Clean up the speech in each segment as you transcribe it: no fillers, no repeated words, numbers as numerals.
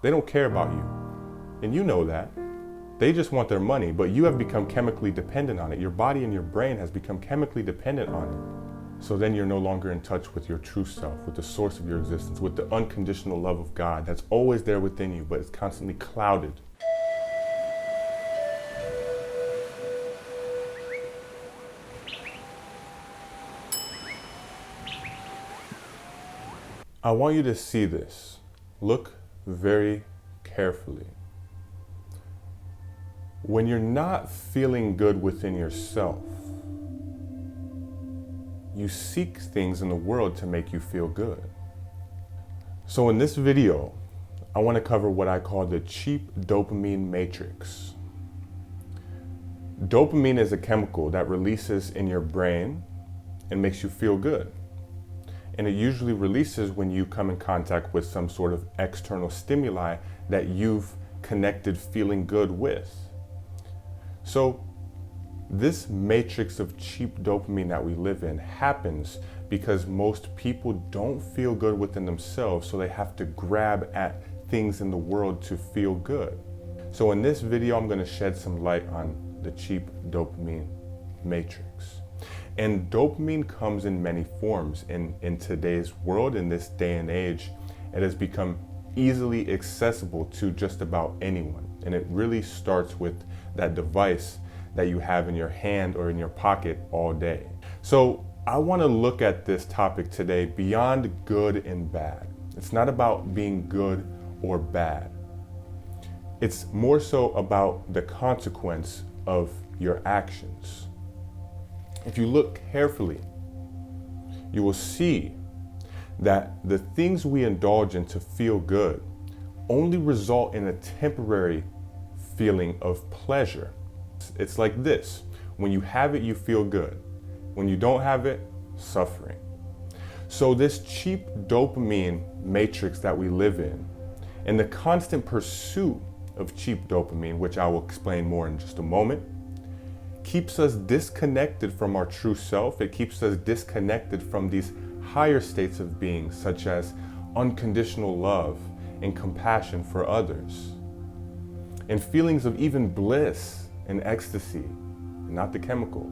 They don't care about you. And you know that. They just want their money, but you have become chemically dependent on it. Your body and your brain has become chemically dependent on it. So then you're no longer in touch with your true self, with the source of your existence, with the unconditional love of God that's always there within you, but it's constantly clouded. I want you to see this. Look very carefully. When you're not feeling good within yourself, you seek things in the world to make you feel good. So in this video, I want to cover what I call the cheap dopamine matrix. Dopamine is a chemical that releases in your brain and makes you feel good. And it usually releases when you come in contact with some sort of external stimuli that you've connected feeling good with. So this matrix of cheap dopamine that we live in happens because most people don't feel good within themselves, so they have to grab at things in the world to feel good. So in this video, I'm going to shed some light on the cheap dopamine matrix. And dopamine comes in many forms. In today's world, in this day and age, it has become easily accessible to just about anyone. And it really starts with that device that you have in your hand or in your pocket all day. So I want to look at this topic today beyond good and bad. It's not about being good or bad. It's more so about the consequence of your actions. If you look carefully, you will see that the things we indulge in to feel good only result in a temporary feeling of pleasure. It's like this: when you have it, you feel good. When you don't have it, suffering. So this cheap dopamine matrix that we live in, and the constant pursuit of cheap dopamine, which I will explain more in just a moment, keeps us disconnected from our true self. It keeps us disconnected from these higher states of being, such as unconditional love and compassion for others, and feelings of even bliss and ecstasy, not the chemical,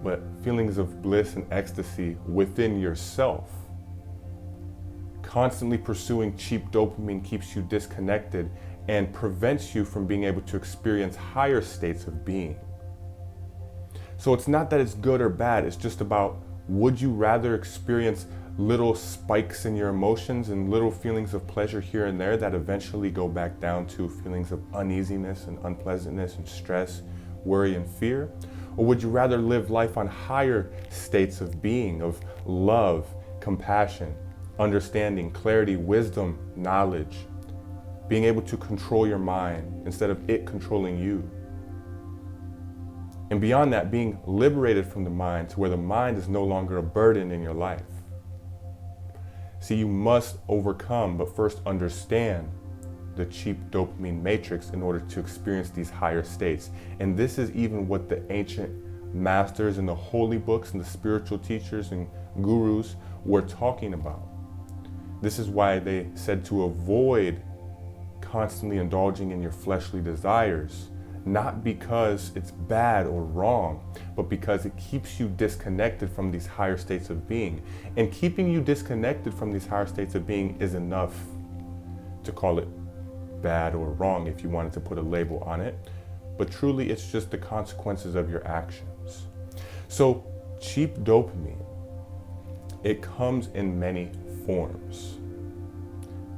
but feelings of bliss and ecstasy within yourself. Constantly pursuing cheap dopamine keeps you disconnected and prevents you from being able to experience higher states of being. So it's not that it's good or bad, it's just about, would you rather experience little spikes in your emotions and little feelings of pleasure here and there that eventually go back down to feelings of uneasiness and unpleasantness and stress, worry and fear? Or would you rather live life on higher states of being, of love, compassion, understanding, clarity, wisdom, knowledge, being able to control your mind instead of it controlling you? And beyond that, being liberated from the mind to where the mind is no longer a burden in your life. See, you must overcome, but first understand the cheap dopamine matrix in order to experience these higher states. And this is even what the ancient masters and the holy books and the spiritual teachers and gurus were talking about. This is why they said to avoid constantly indulging in your fleshly desires, not because it's bad or wrong, but because it keeps you disconnected from these higher states of being. And keeping you disconnected from these higher states of being is enough to call it bad or wrong if you wanted to put a label on it. But truly, it's just the consequences of your actions. So cheap dopamine, it comes in many forms.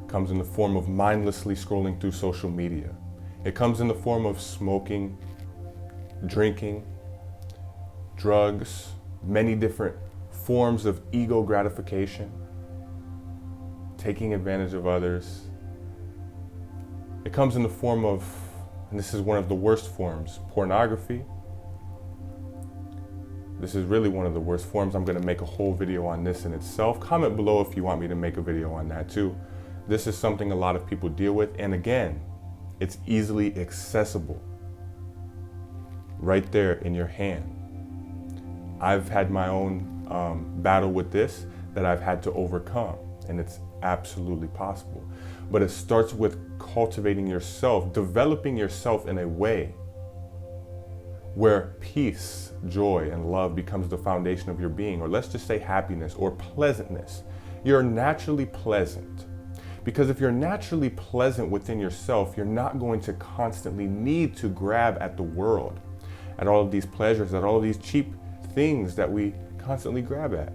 It comes in the form of mindlessly scrolling through social media. It comes in the form of smoking, drinking, drugs, many different forms of ego gratification, taking advantage of others. It comes in the form of, and this is one of the worst forms, pornography. This is really one of the worst forms. I'm going to make a whole video on this in itself. Comment below if you want me to make a video on that too. This is something a lot of people deal with, and again, it's easily accessible right there in your hand. I've had my own battle with this that I've had to overcome, and it's absolutely possible. But it starts with cultivating yourself, developing yourself in a way where peace, joy, and love becomes the foundation of your being, or let's just say happiness or pleasantness. You're naturally pleasant. Because if you're naturally pleasant within yourself, you're not going to constantly need to grab at the world, at all of these pleasures, at all of these cheap things that we constantly grab at.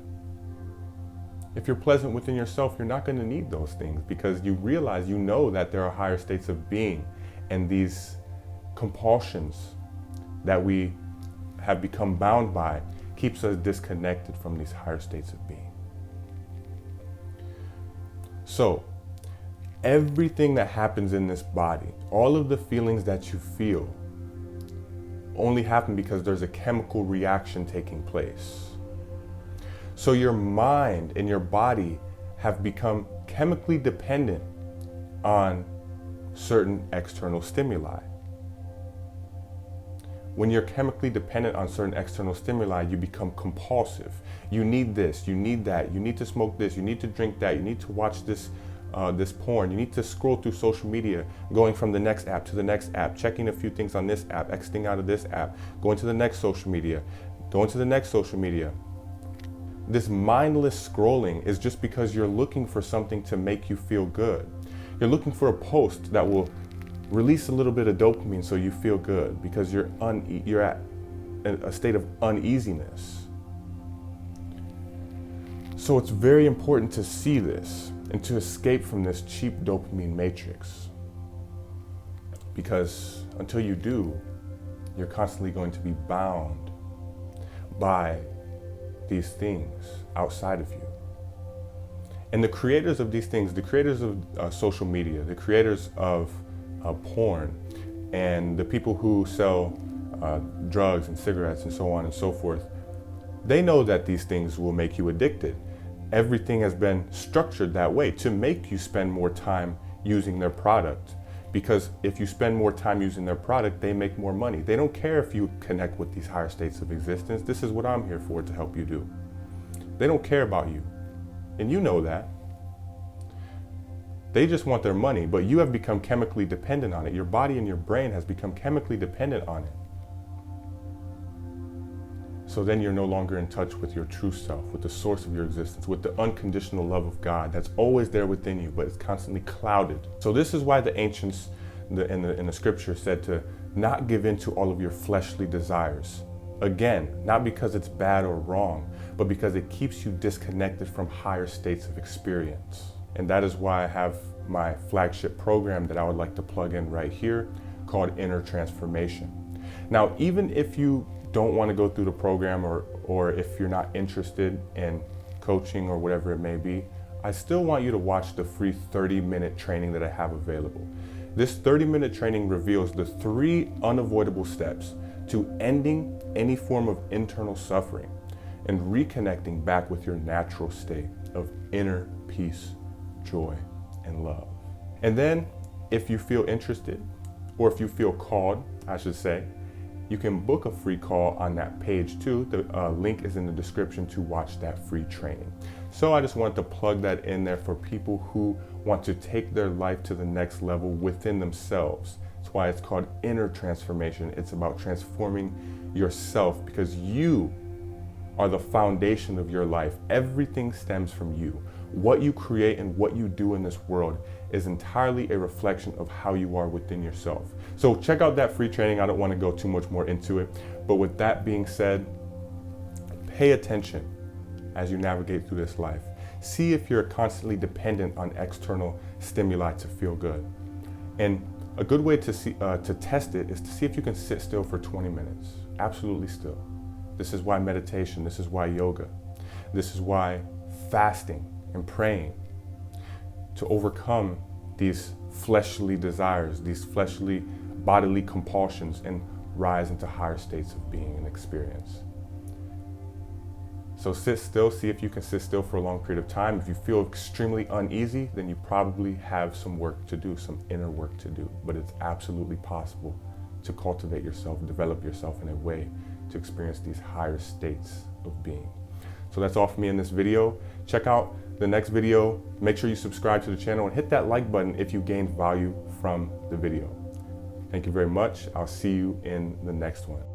If you're pleasant within yourself, you're not going to need those things because you realize, you know that there are higher states of being, and these compulsions that we have become bound by keeps us disconnected from these higher states of being. So, everything that happens in this body, all of the feelings that you feel, only happen because there's a chemical reaction taking place. So your mind and your body have become chemically dependent on certain external stimuli. When you're chemically dependent on certain external stimuli, you become compulsive. You need this, you need that, you need to smoke this, you need to drink that, you need to watch this porn, you need to scroll through social media, going from the next app to the next app, checking a few things on this app, exiting out of this app, going to the next social media, going to the next social media. This mindless scrolling is just because you're looking for something to make you feel good. You're looking for a post that will release a little bit of dopamine so you feel good because you're at a state of uneasiness. So it's very important to see this and to escape from this cheap dopamine matrix, because until you do, you're constantly going to be bound by these things outside of you. And the creators of these things, the creators of social media, the creators of porn, and the people who sell drugs and cigarettes and so on and so forth, they know that these things will make you addicted. Everything has been structured that way to make you spend more time using their product, because if you spend more time using their product, they make more money. They don't care if you connect with these higher states of existence. This is what I'm here for, to help you do. They don't care about you, and you know that. They just want their money, but you have become chemically dependent on it. Your body and your brain has become chemically dependent on it. So then you're no longer in touch with your true self, with the source of your existence, with the unconditional love of God that's always there within you, but it's constantly clouded. So this is why the ancients in the scripture said to not give in to all of your fleshly desires. Again, not because it's bad or wrong, but because it keeps you disconnected from higher states of experience. And that is why I have my flagship program that I would like to plug in right here, called Inner Transformation. Now, even if you don't want to go through the program, or if you're not interested in coaching or whatever it may be, I still want you to watch the free 30-minute training that I have available. This 30-minute training reveals the 3 unavoidable steps to ending any form of internal suffering and reconnecting back with your natural state of inner peace, joy, and love. And then, if you feel interested, or if you feel called, I should say, you can book a free call on that page too. The link is in the description to watch that free training. So I just wanted to plug that in there for people who want to take their life to the next level within themselves. That's why it's called Inner Transformation. It's about transforming yourself, because you are the foundation of your life. Everything stems from you. What you create and what you do in this world is entirely a reflection of how you are within yourself. So check out that free training. I don't want to go too much more into it. But with that being said, pay attention as you navigate through this life. See if you're constantly dependent on external stimuli to feel good. And a good way to test it is to see if you can sit still for 20 minutes, absolutely still. This is why meditation, this is why yoga, this is why fasting and praying, to overcome these fleshly desires, these fleshly bodily compulsions, and rise into higher states of being and experience. So sit still, see if you can sit still for a long period of time. If you feel extremely uneasy, then you probably have some work to do, some inner work to do. But it's absolutely possible to cultivate yourself, develop yourself in a way to experience these higher states of being. So that's all for me in this video. Check out the next video. Make sure you subscribe to the channel and hit that like button if you gained value from the video. Thank you very much. I'll see you in the next one.